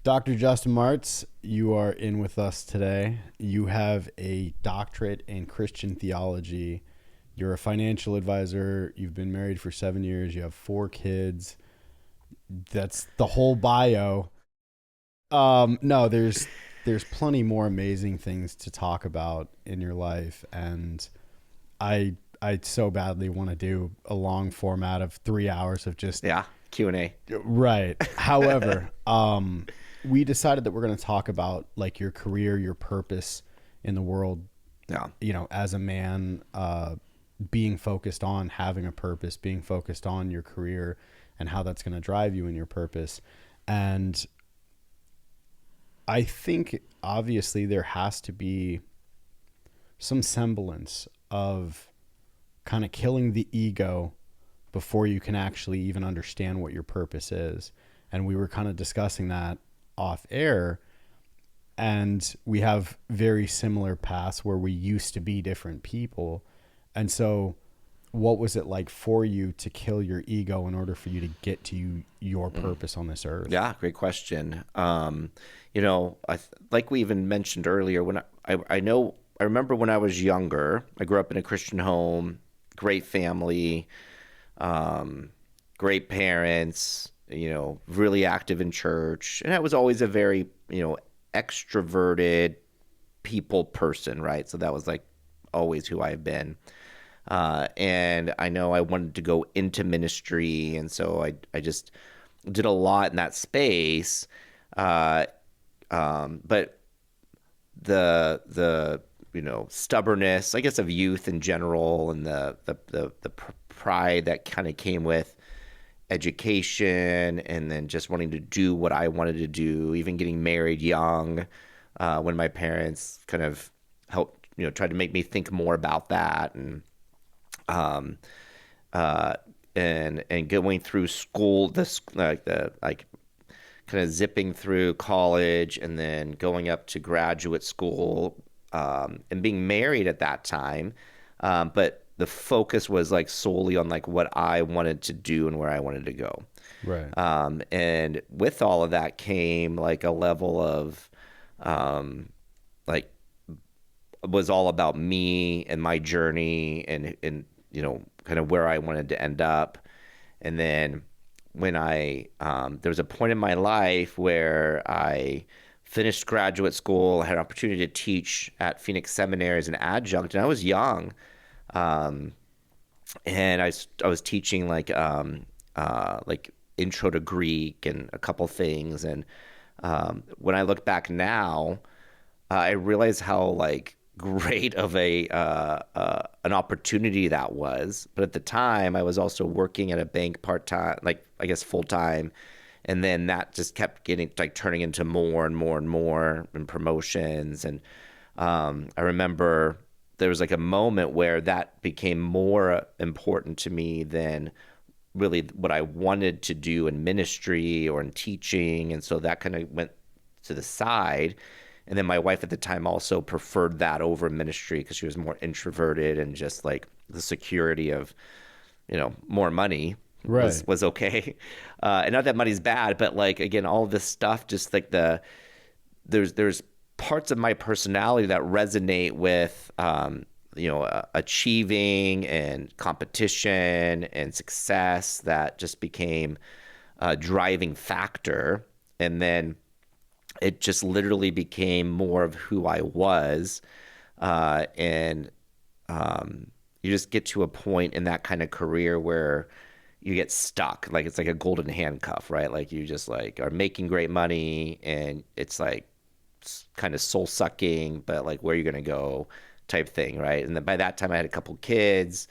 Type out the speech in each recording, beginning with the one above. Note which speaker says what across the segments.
Speaker 1: Dr. Justin Marts, you are in with us today. You have a doctorate in Christian theology. You're a financial advisor. You've been married for 7 years. You have 4 kids. That's the whole bio. No, there's plenty more amazing things to talk about in your life, and I so badly want to do a long format of 3 hours of just
Speaker 2: Yeah, Q&A.
Speaker 1: right. However, we decided that we're going to talk about like your career, your purpose in the world,
Speaker 2: Yeah.
Speaker 1: as a man, being focused on having a purpose, being focused on your career and how that's going to drive you in your purpose. And I think obviously there has to be some semblance of kind of killing the ego before you can actually even understand what your purpose is. And we were kind of discussing that off air, and we have very similar paths where we used to be different people. And so what was it like for you to kill your ego in order for you to get to your purpose on this earth?
Speaker 2: Yeah, great question. Like we even mentioned earlier, when I remember when I was younger, I grew up in a Christian home, great family, great parents, really active in church. And I was always a very, extroverted people person, right? So that was like always who I've been. And I know I wanted to go into ministry. And so I just did a lot in that space. But the stubbornness, I guess, of youth in general, and the pride that kind of came with education, and then just wanting to do what I wanted to do, even getting married young, when my parents kind of helped, tried to make me think more about that, and um, and going through school, this like kind of zipping through college, and then going up to graduate school, and being married at that time. But the focus was like solely on like what I wanted to do and where I wanted to go.
Speaker 1: Right.
Speaker 2: And with all of that came like a level of, like, was all about me and my journey, and kind of where I wanted to end up. And then when there was a point in my life where I finished graduate school, I had an opportunity to teach at Phoenix Seminary as an adjunct, and I was young. Um, and I was teaching like intro to Greek and a couple things. And when I look back now, I realize how like great of a an opportunity that was. But at the time, I was also working at a bank part time, like I guess full time, and then that just kept getting like turning into more and more and more and promotions. And I remember there was like a moment where that became more important to me than really what I wanted to do in ministry or in teaching. And so that kind of went to the side. And then my wife at the time also preferred that over ministry because she was more introverted, and just like the security of, more money
Speaker 1: Right.
Speaker 2: was okay. And not that money's bad, but like, again, all of this stuff, just like there's parts of my personality that resonate with, achieving and competition and success, that just became a driving factor. And then it just literally became more of who I was. And you just get to a point in that kind of career where you get stuck. Like it's like a golden handcuff, right? Like you just like are making great money, and it's like kind of soul sucking, but like where are you going to go type thing, right? And then by that time I had a couple kids.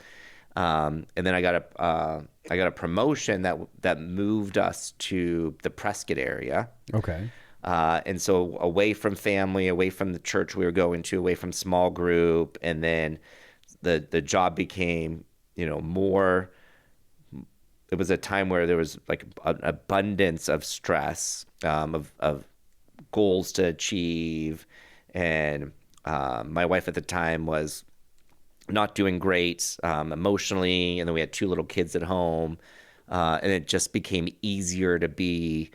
Speaker 2: And then I got a promotion that moved us to the Prescott area.
Speaker 1: Okay.
Speaker 2: And so away from family, away from the church we were going to, away from small group. And then the job became, more, it was a time where there was like an abundance of stress, of goals to achieve. And my wife at the time was not doing great emotionally. And then we had 2 little kids at home. And it just became easier to be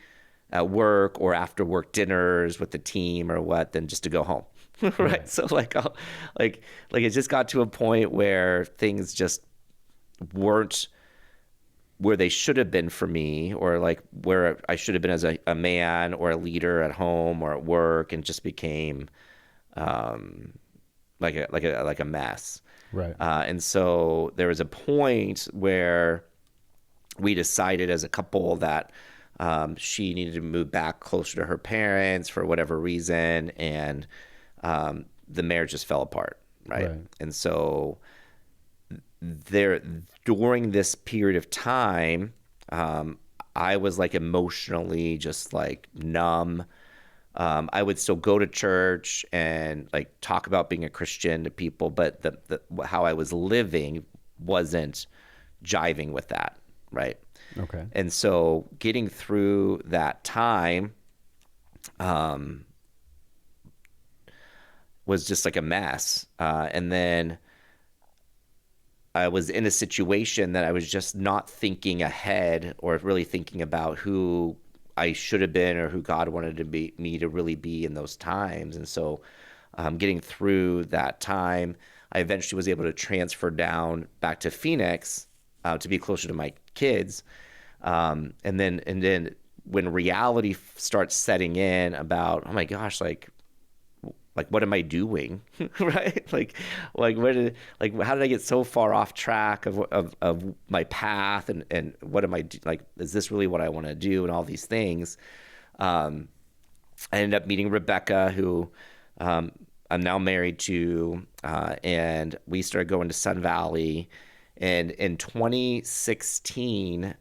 Speaker 2: at work or after work dinners with the team or what than just to go home. Right.
Speaker 1: Right.
Speaker 2: So like it just got to a point where things just weren't where they should have been for me, or like where I should have been as a man or a leader at home or at work, and just became like a mess.
Speaker 1: Right.
Speaker 2: And so there was a point where we decided as a couple that she needed to move back closer to her parents for whatever reason, and the marriage just fell apart, right?
Speaker 1: Right.
Speaker 2: And so there, during this period of time, I was like emotionally just like numb. I would still go to church and like talk about being a Christian to people, but the how I was living wasn't jiving with that, right?
Speaker 1: Okay.
Speaker 2: And so getting through that time was just like a mess. And then I was in a situation that I was just not thinking ahead or really thinking about who I should have been or who God wanted to be me to really be in those times. And so getting through that time, I eventually was able to transfer down back to Phoenix to be closer to my kids. And then when reality starts setting in about, oh my gosh, like what am I doing? Right? Like how did I get so far off track of my path, and what am I like, is this really what I want to do, and all these things. I ended up meeting Rebecca, who I'm now married to, and we started going to Sun Valley. And in 2016,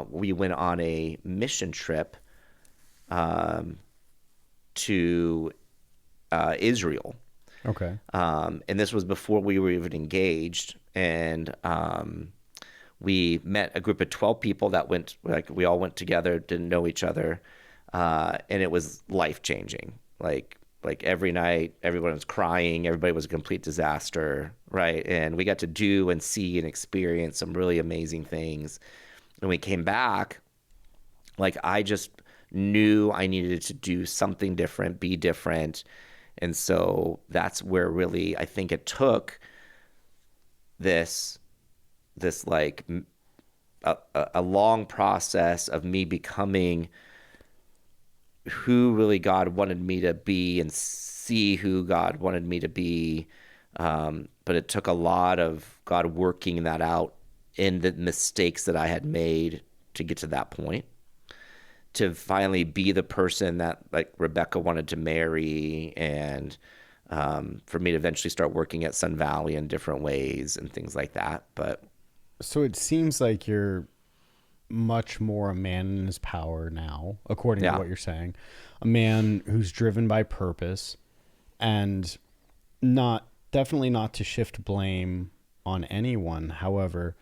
Speaker 2: we went on a mission trip to Israel.
Speaker 1: Okay.
Speaker 2: And this was before we were even engaged. And we met a group of 12 people that went, like, we all went together, didn't know each other. And it was life changing. Like every night, everyone was crying. Everybody was a complete disaster, right? And we got to do and see and experience some really amazing things. And we came back, like, I just knew I needed to do something different, be different. And so that's where really I think it took this like a long process of me becoming who really God wanted me to be and see who God wanted me to be. But it took a lot of God working that out in the mistakes that I had made to get to that point, to finally be the person that like Rebecca wanted to marry, and for me to eventually start working at Sun Valley in different ways and things like that. But
Speaker 1: So it seems like you're much more a man in his power now, according to
Speaker 2: yeah,
Speaker 1: what you're saying. A man who's driven by purpose, and definitely not to shift blame on anyone. However,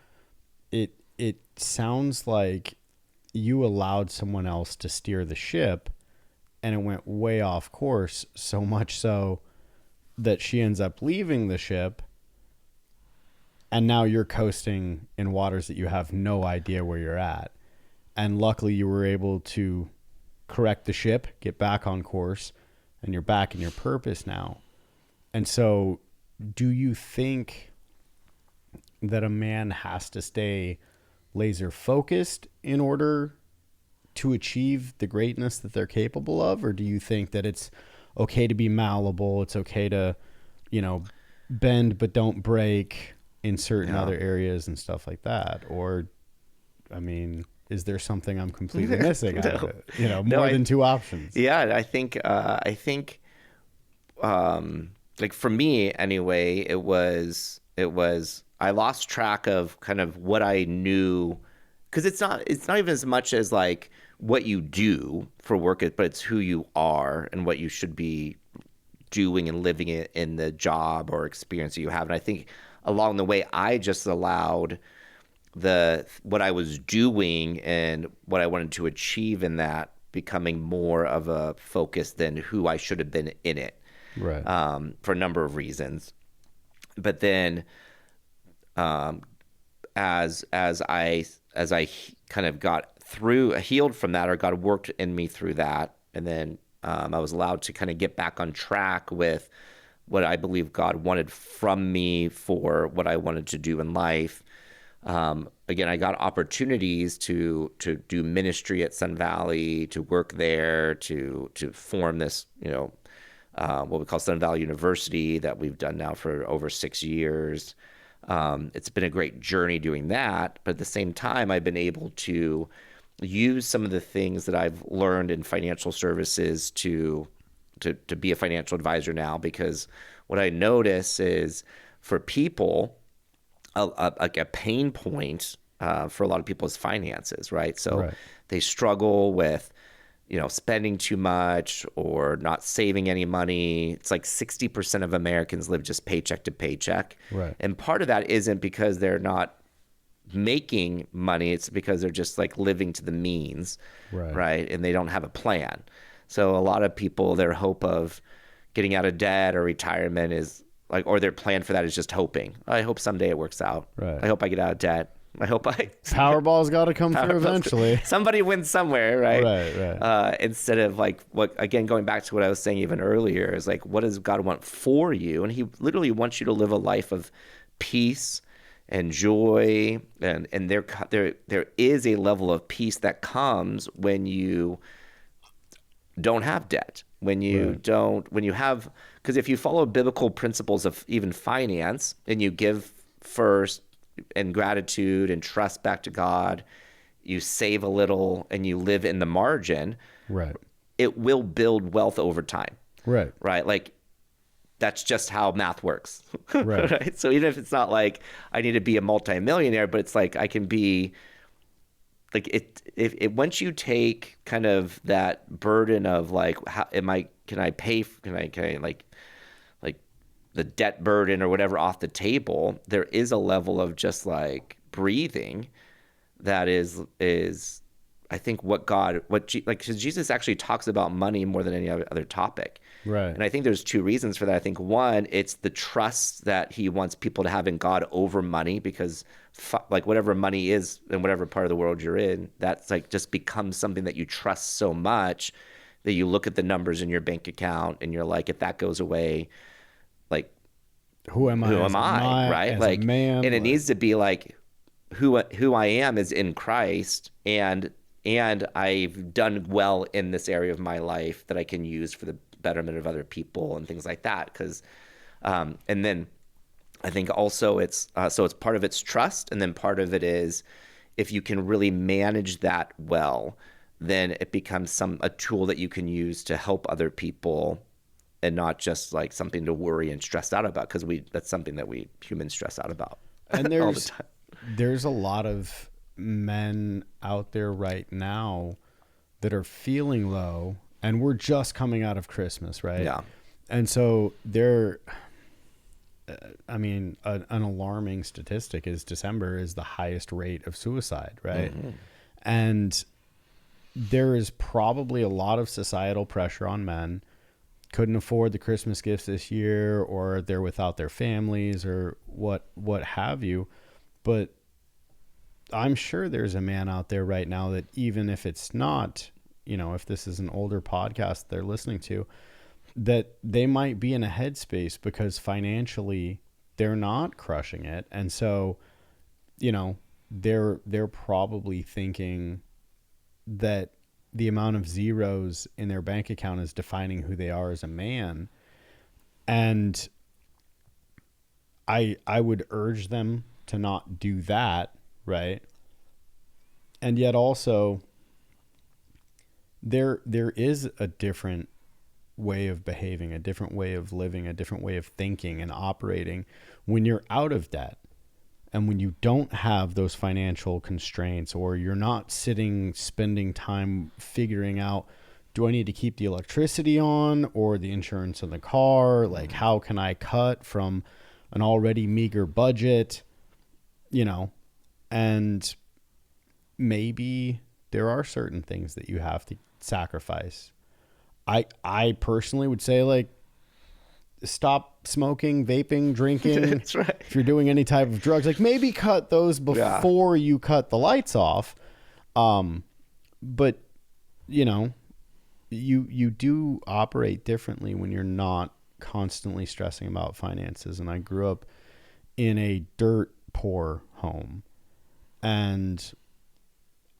Speaker 1: it sounds like you allowed someone else to steer the ship, and it went way off course, so much so that she ends up leaving the ship, and now you're coasting in waters that you have no idea where you're at. And luckily you were able to correct the ship, get back on course, and you're back in your purpose now. And so do you think that a man has to stay laser focused in order to achieve the greatness that they're capable of? Or do you think that it's okay to be malleable, it's okay to, bend but don't break in certain other areas and stuff like that? Or, I mean, is there something I'm completely missing out of it? More than two options.
Speaker 2: Yeah, I think like for me anyway, it was I lost track of kind of what I knew, because it's not even as much as like what you do for work, but it's who you are and what you should be doing and living in the job or experience that you have. And I think along the way, I just allowed what I was doing and what I wanted to achieve in that becoming more of a focus than who I should have been in it,
Speaker 1: Right.
Speaker 2: for a number of reasons. But then, as I kind of got healed from that, or God worked in me through that. And then I was allowed to kind of get back on track with what I believe God wanted from me for what I wanted to do in life. Again, I got opportunities to do ministry at Sun Valley, to work there, to form this, what we call Sun Valley University that we've done now for over 6 years. It's been a great journey doing that, but at the same time, I've been able to use some of the things that I've learned in financial services to be a financial advisor now, because what I notice is for people, like a pain point for a lot of people is finances, right? So they struggle with, spending too much or not saving any money. It's like 60% of Americans live just paycheck to paycheck.
Speaker 1: Right.
Speaker 2: And part of that isn't because they're not making money. It's because they're just like living to the means, right? And they don't have a plan. So a lot of people, their hope of getting out of debt or retirement is like, or their plan for that is just hoping. I hope someday it works out.
Speaker 1: Right.
Speaker 2: I hope I get out of debt. I hope
Speaker 1: Powerball's got to come through eventually.
Speaker 2: Somebody wins somewhere, right?
Speaker 1: Right.
Speaker 2: Instead of like again, going back to what I was saying even earlier, is like, what does God want for you? And he literally wants you to live a life of peace and joy. And there is a level of peace that comes when you don't have debt, when you have, because if you follow biblical principles of even finance and you give first and gratitude and trust back to God, you save a little and you live in the margin, it will build wealth over time. Right. Like that's just how math works. Right. So even if it's not like I need to be a multimillionaire, but it's like I can be like it once you take kind of that burden of like, can I like the debt burden or whatever off the table, there is a level of just like breathing that is I think because Jesus actually talks about money more than any other topic. Right. And I think there's two reasons for that. I think one, it's the trust that he wants people to have in God over money, because like whatever money is in whatever part of the world you're in, that's like just becomes something that you trust so much that you look at the numbers in your bank account and you're like, if that goes away, like,
Speaker 1: who am I?
Speaker 2: Right? Like, man, and it needs to be like who I am is in Christ, and I've done well in this area of my life that I can use for the betterment of other people and things like that. Because, and then I think also it's part of it's trust, and then part of it is if you can really manage that well, then it becomes a tool that you can use to help other people, and not just like something to worry and stress out about, because that's something that we humans stress out about.
Speaker 1: And
Speaker 2: all the time.
Speaker 1: There's a lot of men out there right now that are feeling low, and we're just coming out of Christmas, right? Yeah. And so an alarming statistic is December is the highest rate of suicide, right? Mm-hmm. And there is probably a lot of societal pressure on men. Couldn't afford the Christmas gifts this year, or they're without their families, or what have you. But I'm sure there's a man out there right now that, even if it's not, if this is an older podcast they're listening to, that they might be in a headspace because financially they're not crushing it. And so, they're probably thinking that the amount of zeros in their bank account is defining who they are as a man. And I would urge them to not do that, right? And yet also there is a different way of behaving, a different way of living, a different way of thinking and operating when you're out of debt. And when you don't have those financial constraints, or you're not spending time figuring out, do I need to keep the electricity on or the insurance in the car? Like, how can I cut from an already meager budget? And maybe there are certain things that you have to sacrifice. I personally would say, like, stop smoking, vaping, drinking.
Speaker 2: That's right.
Speaker 1: If you're doing any type of drugs, like maybe cut those before you cut the lights off. but you know, you do operate differently when you're not constantly stressing about finances. And I grew up in a dirt poor home, and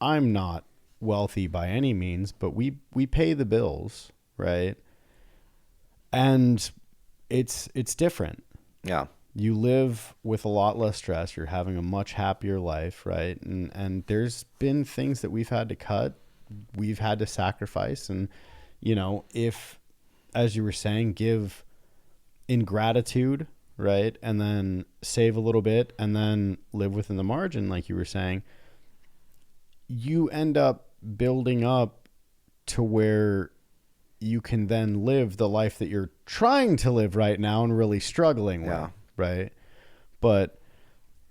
Speaker 1: I'm not wealthy by any means, but we pay the bills, right? And it's different.
Speaker 2: Yeah.
Speaker 1: You live with a lot less stress. You're having a much happier life, right? And there's been things that we've had to cut, we've had to sacrifice. And, you know, if, as you were saying, give in gratitude, right? And then save a little bit and then live within the margin, like you were saying, you end up building up to where you can then live the life that you're trying to live right now and really struggling with.
Speaker 2: Yeah.
Speaker 1: Right. But,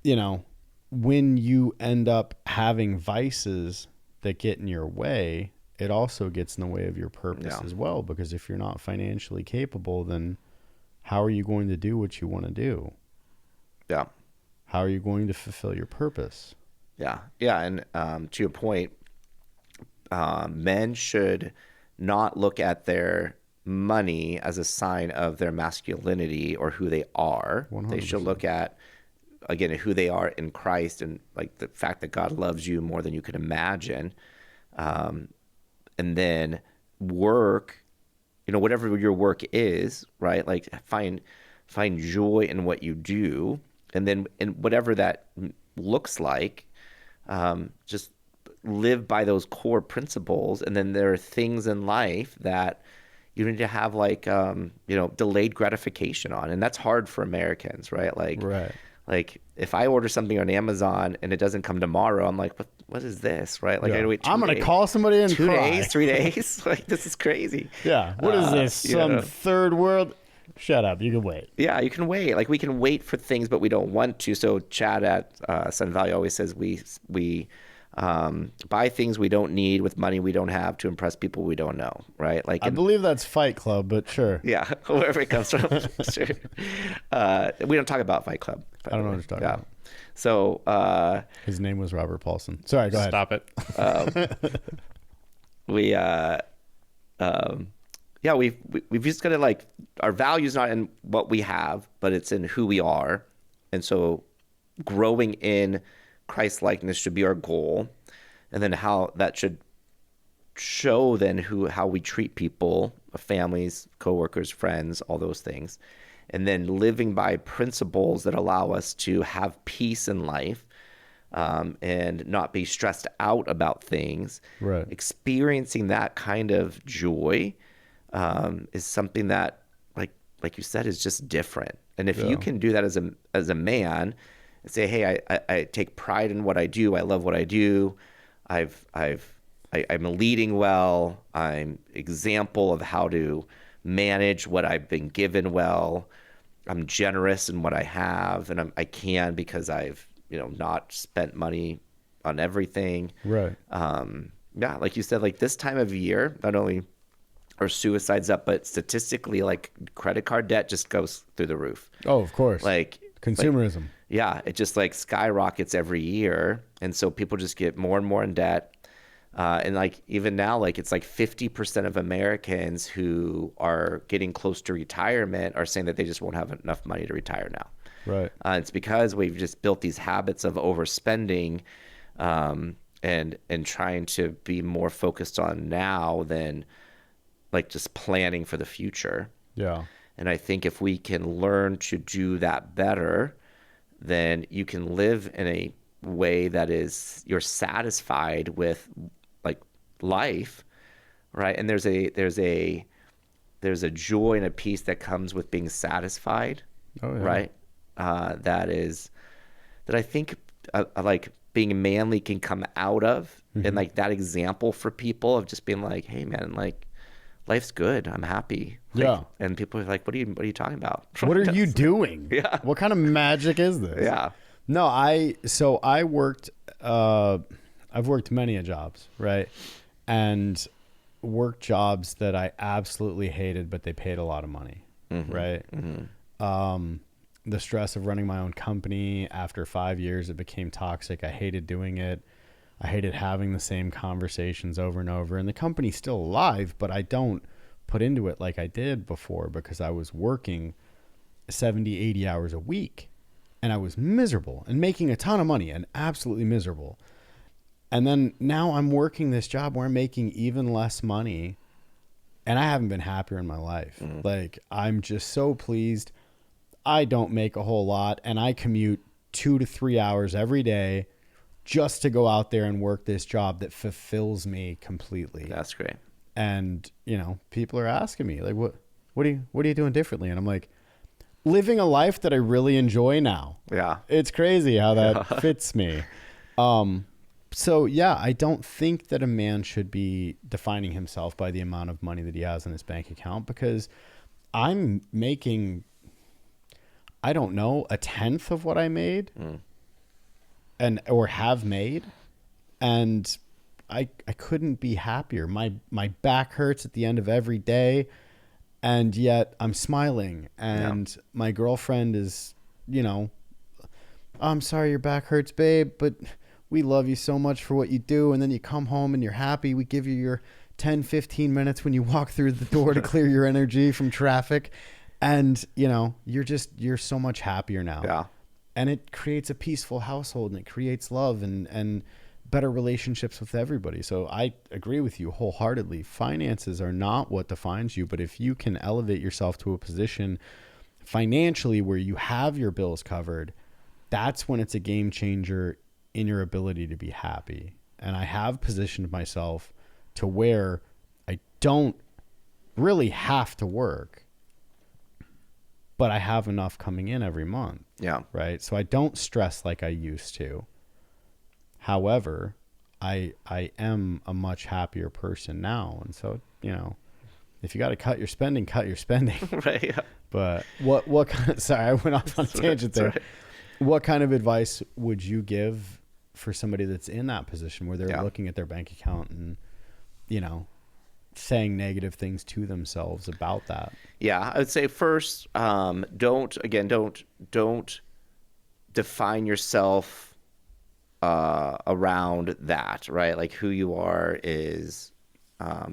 Speaker 1: you know, when you end up having vices that get in your way, it also gets in the way of your purpose as well. Because if you're not financially capable, then how are you going to do what you want to do?
Speaker 2: Yeah.
Speaker 1: How are you going to fulfill your purpose?
Speaker 2: Yeah. Yeah. And to your point, men should not look at their money as a sign of their masculinity or who they are.
Speaker 1: 100%.
Speaker 2: They should look at, again, who they are in Christ, and like the fact that God loves you more than you could imagine. And then work, you know, whatever your work is, right? Like find joy in what you do. And then in whatever that looks like, just live by those core principles. And then there are things in life that you need to have, like, you know, delayed gratification on. And that's hard for Americans, right? Like if I order something on Amazon and it doesn't come tomorrow, I'm like, what is this? Right? Like, I gotta wait 2 days.
Speaker 1: I'm going to call somebody and
Speaker 2: 2
Speaker 1: cry.
Speaker 2: days, 3 days. Like, this is crazy.
Speaker 1: Yeah. What is this? Some third world? Shut up. You can wait.
Speaker 2: Yeah, you can wait. Like, we can wait for things, but we don't want to. So Chad at Sun Valley always says we buy things we don't need with money we don't have to impress people we don't know, right? Like,
Speaker 1: I believe that's Fight Club, but sure.
Speaker 2: Yeah, wherever it comes from. Sure. We don't talk about Fight Club.
Speaker 1: I don't know what you're talking about.
Speaker 2: So
Speaker 1: his name was Robert Paulson. Sorry, go ahead.
Speaker 3: Stop it.
Speaker 2: We've just got to, like, our value's not in what we have, but it's in who we are. And so growing in Christ likeness should be our goal. And then how that should show then how we treat people, families, coworkers, friends, all those things. And then living by principles that allow us to have peace in life, and not be stressed out about things.
Speaker 1: Right.
Speaker 2: Experiencing that kind of joy is something that, like you said, is just different. And if you can do that as a man and say, hey, I take pride in what I do. I love what I do. I'm leading well. I'm example of how to manage what I've been given well. I'm generous in what I have, and I can because I've, you know, not spent money on everything.
Speaker 1: Right.
Speaker 2: Yeah, like you said, like this time of year, not only are suicides up, but statistically, like, credit card debt just goes through the roof.
Speaker 1: Oh, of course.
Speaker 2: Like
Speaker 1: consumerism.
Speaker 2: Yeah, it just, like, skyrockets every year, and so people just get more and more in debt. And, like, even now, like, it's like 50% of Americans who are getting close to retirement are saying that they just won't have enough money to retire now.
Speaker 1: Right.
Speaker 2: It's because we've just built these habits of overspending, and trying to be more focused on now than, like, just planning for the future.
Speaker 1: Yeah.
Speaker 2: And I think if we can learn to do that better, then you can live in a way that is, you're satisfied with, like, life, right? And there's a joy and a peace that comes with being satisfied, right? That I think like being manly can come out of, and, like, that example for people of just being like, hey man, like, life's good, I'm happy. Like,
Speaker 1: yeah.
Speaker 2: And people are like, what are you talking about?
Speaker 1: What are you doing?
Speaker 2: Yeah.
Speaker 1: What kind of magic is this?
Speaker 2: Yeah.
Speaker 1: No, I worked, I've worked many a jobs, right? And worked jobs that I absolutely hated, but they paid a lot of money, right? Mm-hmm. The stress of running my own company, after 5 years, it became toxic. I hated doing it. I hated having the same conversations over and over. And the company's still alive, but I don't put into it like I did before because I was working 70, 80 hours a week. And I was miserable and making a ton of money and absolutely miserable. And then now I'm working this job where I'm making even less money. And I haven't been happier in my life. Like, I'm just so pleased. I don't make a whole lot. And I commute 2 to 3 hours every day just to go out there and work this job that fulfills me completely.
Speaker 2: That's great.
Speaker 1: And, you know, people are asking me, like, what are you doing differently? And I'm like, living a life that I really enjoy now.
Speaker 2: Yeah.
Speaker 1: It's crazy how that fits me. So yeah, I don't think that a man should be defining himself by the amount of money that he has in his bank account, because I'm making, I don't know, a tenth of what I made or have made. And I couldn't be happier. My back hurts at the end of every day, and yet I'm smiling. And my girlfriend is, you know, I'm sorry your back hurts, babe, but we love you so much for what you do. And then you come home and you're happy. We give you your 10, 15 minutes when you walk through the door to clear your energy from traffic. And, you know, you're so much happier now.
Speaker 2: Yeah.
Speaker 1: And it creates a peaceful household, and it creates love and better relationships with everybody. So I agree with you wholeheartedly. Finances are not what defines you, but if you can elevate yourself to a position financially where you have your bills covered, that's when it's a game changer in your ability to be happy. And I have positioned myself to where I don't really have to work, but I have enough coming in every month.
Speaker 2: Yeah.
Speaker 1: Right. So I don't stress like I used to. However, I am a much happier person now. And so, you know, if you got to cut your spending, cut your spending.
Speaker 2: Right. Yeah.
Speaker 1: But what kind of, sorry, I went off on a tangent there.
Speaker 2: Right.
Speaker 1: What kind of advice would you give for somebody that's in that position where they're looking at their bank account and, you know, saying negative things to themselves about that?
Speaker 2: Yeah, I would say first, don't define yourself around that, right? Like, who you are is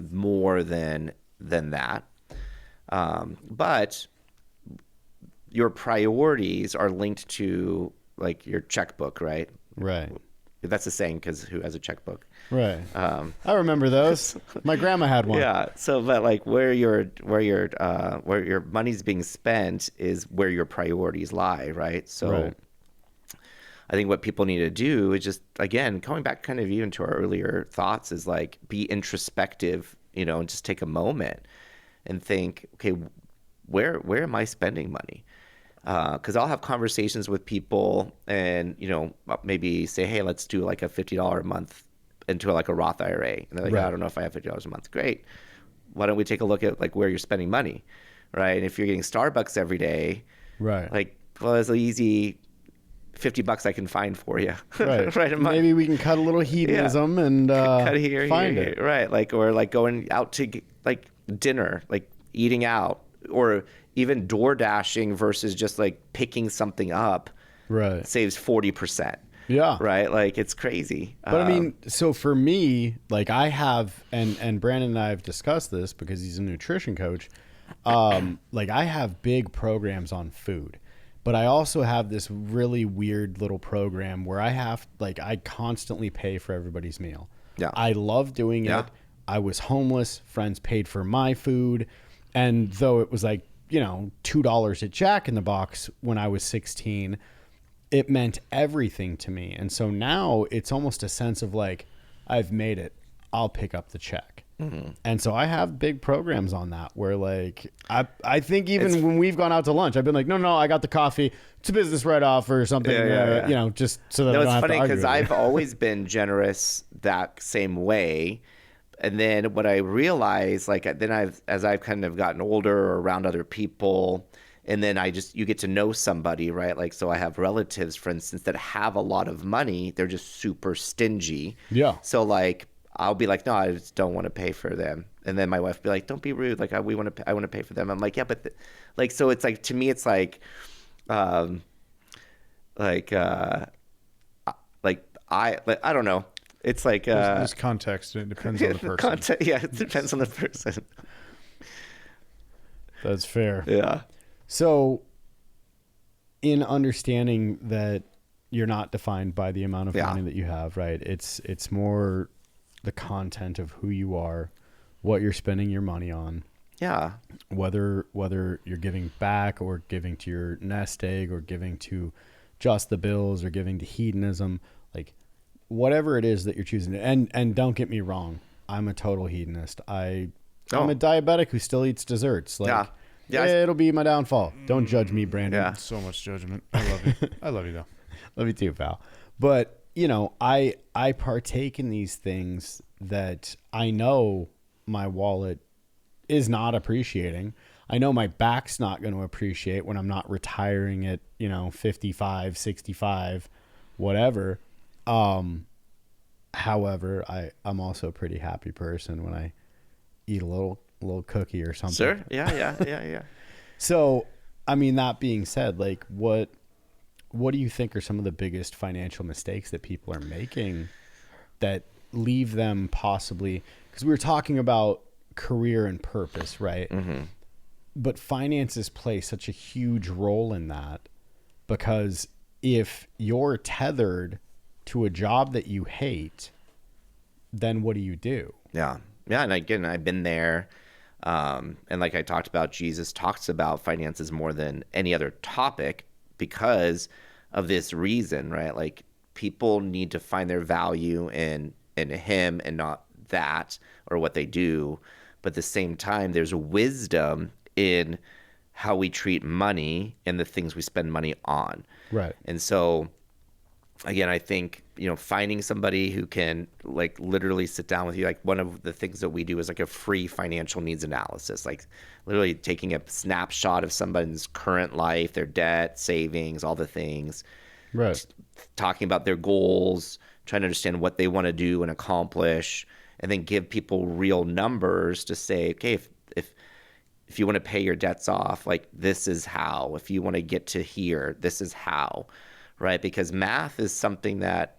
Speaker 2: more than that. But your priorities are linked to, like, your checkbook, right?
Speaker 1: Right.
Speaker 2: That's a saying, because who has a checkbook?
Speaker 1: Right. I remember those. My grandma had one.
Speaker 2: Yeah. So, but like where your money's being spent is where your priorities lie, right? So,
Speaker 1: Right.
Speaker 2: I think what people need to do is just, again, going back kind of even to our earlier thoughts, is like be introspective, you know, and just take a moment and think, okay, where am I spending money? Because I'll have conversations with people and, you know, maybe say, hey, let's do like a $50 a month into like a Roth IRA. And they're like,
Speaker 1: Right.
Speaker 2: I don't know if I have $50 a month. Great. Why don't we take a look at like where you're spending money, right? And if you're getting Starbucks every day,
Speaker 1: Right.
Speaker 2: like, well, it's an easy $50 I can find for you.
Speaker 1: Right.
Speaker 2: Right.
Speaker 1: Maybe we can cut a little hedonism and
Speaker 2: Cut here,
Speaker 1: find
Speaker 2: here,
Speaker 1: it.
Speaker 2: here. Right. Like, or like going out to like dinner, like eating out, or even door dashing versus just like picking something up.
Speaker 1: Right.
Speaker 2: Saves 40%.
Speaker 1: Yeah.
Speaker 2: Right. Like, it's crazy.
Speaker 1: But I mean, so for me, like I have, and Brandon and I have discussed this because he's a nutrition coach. Like I have big programs on food, but I also have this really weird little program where I constantly pay for everybody's meal.
Speaker 2: Yeah.
Speaker 1: I love doing
Speaker 2: Yeah.
Speaker 1: it. I was homeless. Friends paid for my food. And though it was like, you know, $2 at Jack in the Box when I was 16, it meant everything to me. And so now it's almost a sense of like, I've made it. I'll pick up the check. Mm-hmm. And so I have big programs on that where like, I think even when we've gone out to lunch, I've been like, no, I got the coffee. It's a business write-off or something,
Speaker 2: Yeah.
Speaker 1: you know, just so that I
Speaker 2: No,
Speaker 1: don't
Speaker 2: it's
Speaker 1: have
Speaker 2: funny
Speaker 1: to argue
Speaker 2: because
Speaker 1: with
Speaker 2: I've
Speaker 1: you.
Speaker 2: always been generous that same way. And then what I realized, like, as I've kind of gotten older or around other people, and then you get to know somebody, right? Like, so I have relatives, for instance, that have a lot of money. They're just super stingy.
Speaker 1: Yeah.
Speaker 2: So like, I'll be like, no, I just don't want to pay for them. And then my wife will be like, don't be rude. Like, I want to pay for them. I'm like, yeah, but like, so it's like, to me, it's like, I don't know. It's like
Speaker 4: There's context. It depends on the person.
Speaker 2: Yeah, it depends on the person.
Speaker 1: That's fair.
Speaker 2: Yeah.
Speaker 1: So, in understanding that you're not defined by the amount of money that you have, right? It's more the content of who you are, what you're spending your money on.
Speaker 2: Yeah.
Speaker 1: Whether you're giving back or giving to your nest egg or giving to just the bills or giving to hedonism, like whatever it is that you're choosing. And don't get me wrong, I'm a total hedonist. I'm a diabetic who still eats desserts. Like, it'll be my downfall. Don't judge me, Brandon.
Speaker 4: Yeah. So much judgment. I love you. I love you though.
Speaker 1: Love you too, pal. But I partake in these things that I know my wallet is not appreciating. I know my back's not going to appreciate when I'm not retiring at 55, 65, whatever. However, I'm also a pretty happy person when I eat a little cookie or something.
Speaker 2: Sure. Yeah.
Speaker 1: So, I mean, that being said, like what do you think are some of the biggest financial mistakes that people are making that leave them possibly, because we were talking about career and purpose, right? Mm-hmm. But finances play such a huge role in that, because if you're tethered to a job that you hate, then what do you do?
Speaker 2: Yeah. And again, I've been there. And like I talked about, Jesus talks about finances more than any other topic because of this reason, right? Like people need to find their value in him and not that or what they do. But at the same time, there's wisdom in how we treat money and the things we spend money on.
Speaker 1: Right.
Speaker 2: And so, again, I think, finding somebody who can like literally sit down with you, like one of the things that we do is like a free financial needs analysis, like literally taking a snapshot of somebody's current life, their debt, savings, all the things,
Speaker 1: right?
Speaker 2: Talking about their goals, trying to understand what they want to do and accomplish, and then give people real numbers to say, okay, if you want to pay your debts off, like this is how. If you want to get to here, this is how, right? Because math is something that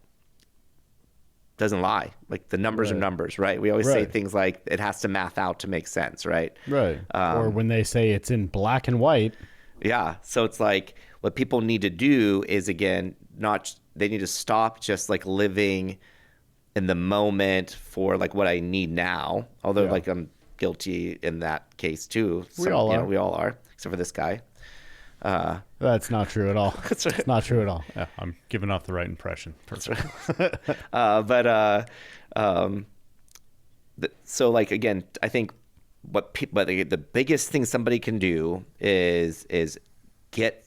Speaker 2: doesn't lie. Like the numbers are numbers, right? We always say things like it has to math out to make sense, right?
Speaker 1: Right. Or when they say it's in black and white.
Speaker 2: Yeah. So it's like what people need to do is, again, they need to stop just like living in the moment for like what I need now. Although like I'm guilty in that case too.
Speaker 1: We all
Speaker 2: are, except for this guy.
Speaker 1: That's not true at all.
Speaker 2: That's right.
Speaker 1: It's not true at all.
Speaker 4: Yeah, I'm giving off the right impression. Perfect.
Speaker 2: That's right. So like, again, I think but the biggest thing somebody can do is get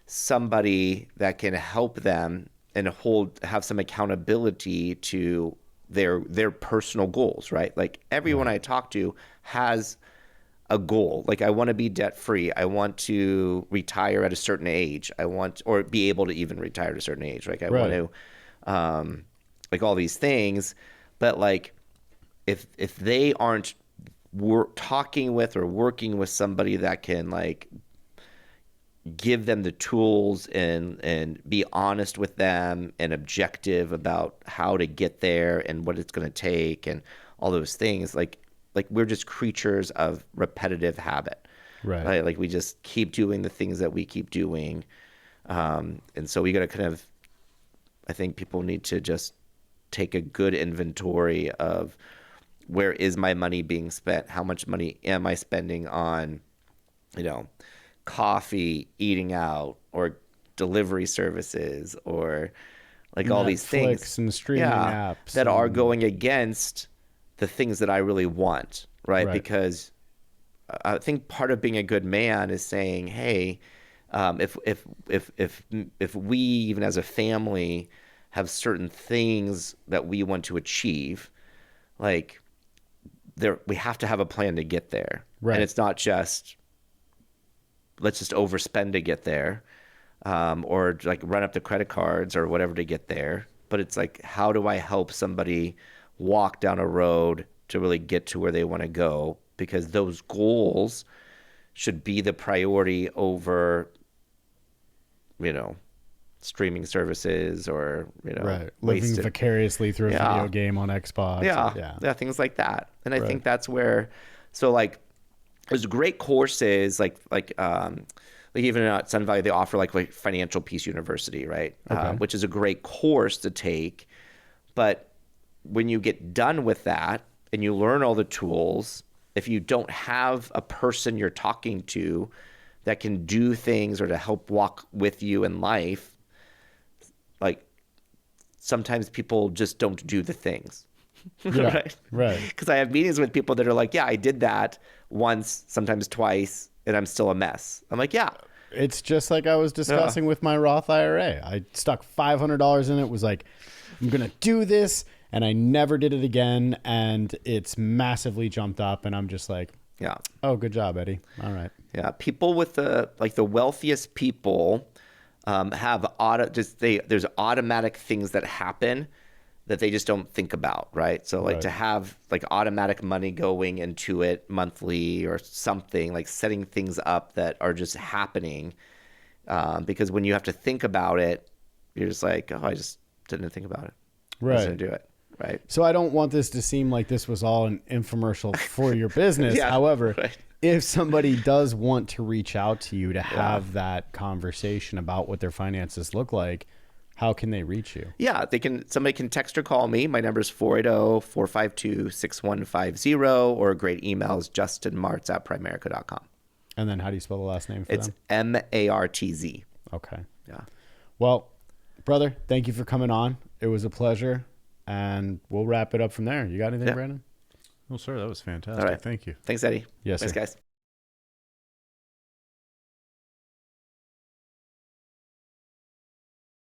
Speaker 2: somebody that can help them and have some accountability to their personal goals, right? Like everyone I talk to has a goal. Like I want to be debt free. I want to retire at a certain age. Or be able to even retire at a certain age. Like I want to, like all these things. But like, if they aren't talking with or working with somebody that can like give them the tools and be honest with them and objective about how to get there and what it's going to take and all those things, like we're just creatures of repetitive habit, right? Like we just keep doing the things that we keep doing. And so we got to kind of, I think people need to just take a good inventory of where is my money being spent? How much money am I spending on, coffee, eating out, or delivery services, or like all these things
Speaker 1: and streaming apps
Speaker 2: that are going against the things that I really want, right? Because I think part of being a good man is saying, hey, if we even as a family have certain things that we want to achieve, like we have to have a plan to get there, and it's not just let's just overspend to get there, or like run up the credit cards or whatever to get there. But it's like, how do I help somebody walk down a road to really get to where they want to go? Because those goals should be the priority over, streaming services or,
Speaker 1: Living
Speaker 2: wasted.
Speaker 1: vicariously through a video game on Xbox.
Speaker 2: Yeah, things like that. And I think that's where, so like, there's great courses like even at Sun Valley, they offer like Financial Peace University, right? Which is a great course to take. But when you get done with that and you learn all the tools, if you don't have a person you're talking to that can do things or to help walk with you in life, like sometimes people just don't do the things. Right. Because I have meetings with people that are like, yeah, I did that once, sometimes twice, and I'm still a mess. I'm like, yeah.
Speaker 1: It's just like I was discussing with my Roth IRA. I stuck $500 in it, was like, I'm going to do this, and I never did it again, and it's massively jumped up, and I'm just like,
Speaker 2: yeah.
Speaker 1: Oh, good job, Eddie. All right.
Speaker 2: Yeah, people with the wealthiest people have there's automatic things that happen that they just don't think about, right? So to have like automatic money going into it monthly or something, like setting things up that are just happening, because when you have to think about it, you're just like, oh, I just didn't think about it.
Speaker 1: Right.
Speaker 2: I was gonna do it. Right.
Speaker 1: So I don't want this to seem like this was all an infomercial for your business. However, if somebody does want to reach out to you to have that conversation about what their finances look like, how can they reach you?
Speaker 2: Yeah, somebody can text or call me. My number is 480-452-6150, or a great email is justinmartz@primerica.com.
Speaker 1: And then how do you spell the last name for
Speaker 2: them? It's Martz.
Speaker 1: Okay.
Speaker 2: Yeah.
Speaker 1: Well, brother, thank you for coming on. It was a pleasure. And we'll wrap it up from there. You got anything, Brandon?
Speaker 4: Well, sir, that was fantastic.
Speaker 2: All right.
Speaker 4: Thank you.
Speaker 2: Thanks, Eddie.
Speaker 1: Yes,
Speaker 2: Thanks,
Speaker 1: sir.
Speaker 2: guys.